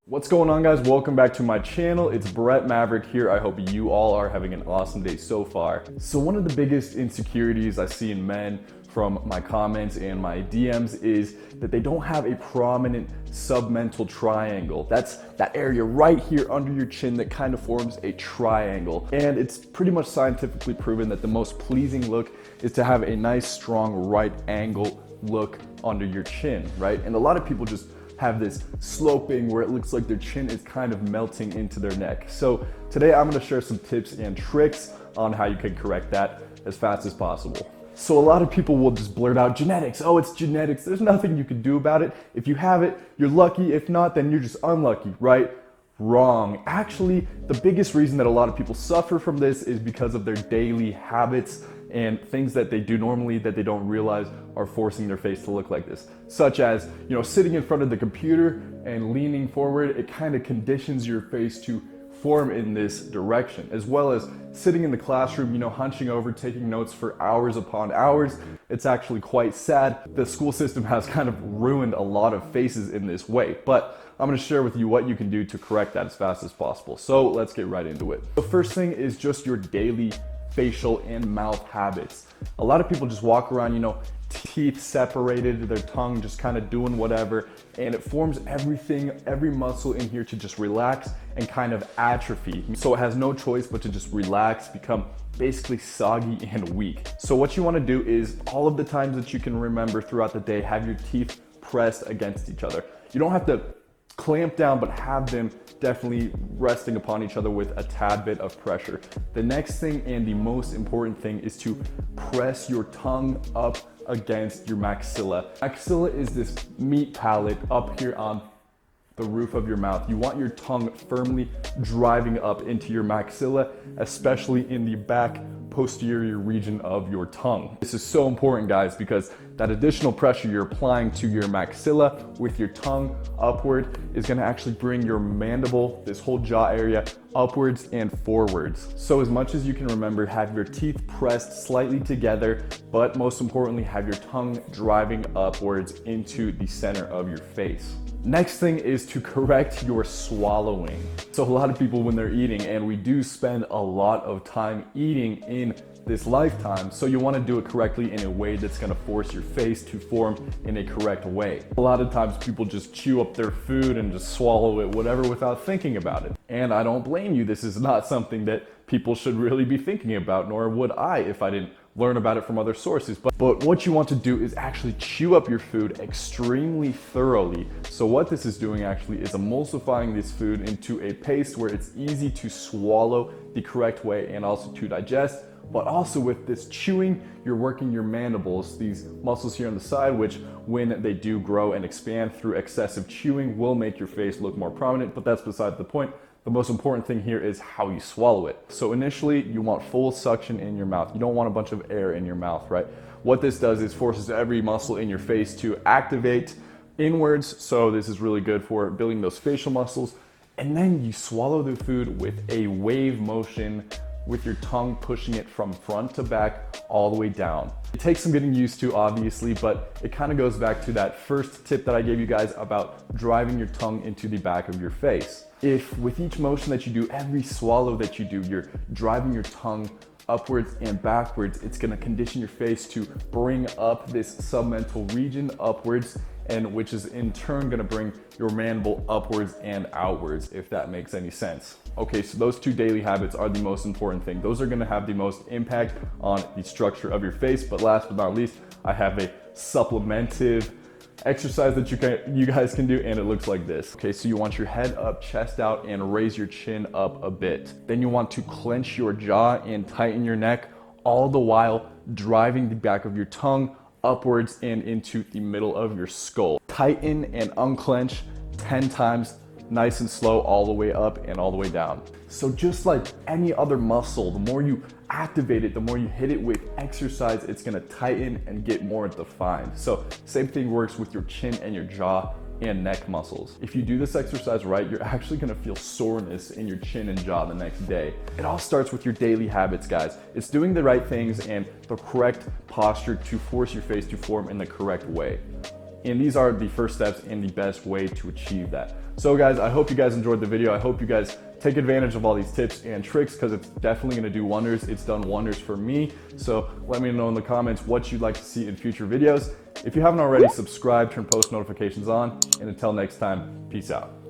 What's going on, guys? Welcome back to my channel. It's Brett Maverick here. I hope you all are having an awesome day so far. So one of the biggest insecurities I see in men from my comments and my DMs is that they don't have a prominent submental triangle. That's that area right here under your chin that kind of forms a triangle. And it's pretty much scientifically proven that the most pleasing look is to have a nice, strong right angle look under your chin, right? And a lot of people just have this sloping where it looks like their chin is kind of melting into their neck. So today I'm gonna share some tips and tricks on how you can correct that as fast as possible. So a lot of people will just blurt out genetics. Oh, it's genetics. There's nothing you can do about it. If you have it, you're lucky. If not, then you're just unlucky, right? Wrong. Actually, the biggest reason that a lot of people suffer from this is because of their daily habits and things that they do normally that they don't realize are forcing their face to look like this. Such as, sitting in front of the computer and leaning forward, it kind of conditions your face to form in this direction, as well as sitting in the classroom, hunching over, taking notes for hours upon hours. It's actually quite sad. The school system has kind of ruined a lot of faces in this way, but I'm gonna share with you what you can do to correct that as fast as possible. So let's get right into it. The first thing is just your daily facial and mouth habits. A lot of people just walk around, teeth separated, their tongue just kind of doing whatever, and it forms every muscle in here to just relax and kind of atrophy. So it has no choice but to just relax, become basically soggy and weak. So what you want to do is all of the times that you can remember throughout the day, have your teeth pressed against each other. You don't have to clamp down, but have them definitely resting upon each other with a tad bit of pressure. The next thing and the most important thing is to press your tongue up against your maxilla. Maxilla is this meat palate up here on the roof of your mouth. You want your tongue firmly driving up into your maxilla, especially in the back posterior region of your tongue. This is so important, guys, because that additional pressure you're applying to your maxilla with your tongue upward is going to actually bring your mandible, this whole jaw area, upwards and forwards. So as much as you can remember, have your teeth pressed slightly together, but most importantly, have your tongue driving upwards into the center of your face. Next thing is to correct your swallowing. So a lot of people when they're eating, and we do spend a lot of time eating in this lifetime, so you want to do it correctly in a way that's going to force your face to form in a correct way. A lot of times people just chew up their food and just swallow it, whatever, without thinking about it. And I don't blame you. This is not something that people should really be thinking about, nor would I if I didn't learn about it from other sources. But what you want to do is actually chew up your food extremely thoroughly. So what this is doing actually is emulsifying this food into a paste where it's easy to swallow the correct way and also to digest. But also with this chewing, you're working your mandibles, these muscles here on the side, which when they do grow and expand through excessive chewing will make your face look more prominent, but that's beside the point. The most important thing here is how you swallow it. So initially, you want full suction in your mouth. You don't want a bunch of air in your mouth, right? What this does is forces every muscle in your face to activate inwards. So this is really good for building those facial muscles. And then you swallow the food with a wave motion, with your tongue pushing it from front to back all the way down. It takes some getting used to, obviously, but it kind of goes back to that first tip that I gave you guys about driving your tongue into the back of your face. If with each motion that you do, every swallow that you do, you're driving your tongue upwards and backwards, it's gonna condition your face to bring up this submental region upwards, and which is in turn gonna bring your mandible upwards and outwards, if that makes any sense. Okay, so those two daily habits are the most important thing. Those are gonna have the most impact on the structure of your face. But last but not least, I have a supplementive exercise that you guys can do, and it looks like this. Okay, so you want your head up, chest out, and raise your chin up a bit. Then you want to clench your jaw and tighten your neck, all the while driving the back of your tongue upwards and into the middle of your skull. Tighten and unclench 10 times, nice and slow, all the way up and all the way down. So just like any other muscle, the more you activate it, the more you hit it with exercise, it's gonna tighten and get more defined. So same thing works with your chin and your jaw and neck muscles. If you do this exercise right, you're actually gonna feel soreness in your chin and jaw the next day. It all starts with your daily habits, guys. It's doing the right things and the correct posture to force your face to form in the correct way. And these are the first steps and the best way to achieve that. So guys, I hope you guys enjoyed the video. I hope you guys take advantage of all these tips and tricks because it's definitely gonna do wonders. It's done wonders for me. So let me know in the comments what you'd like to see in future videos. If you haven't already, subscribe, turn post notifications on, and until next time, peace out.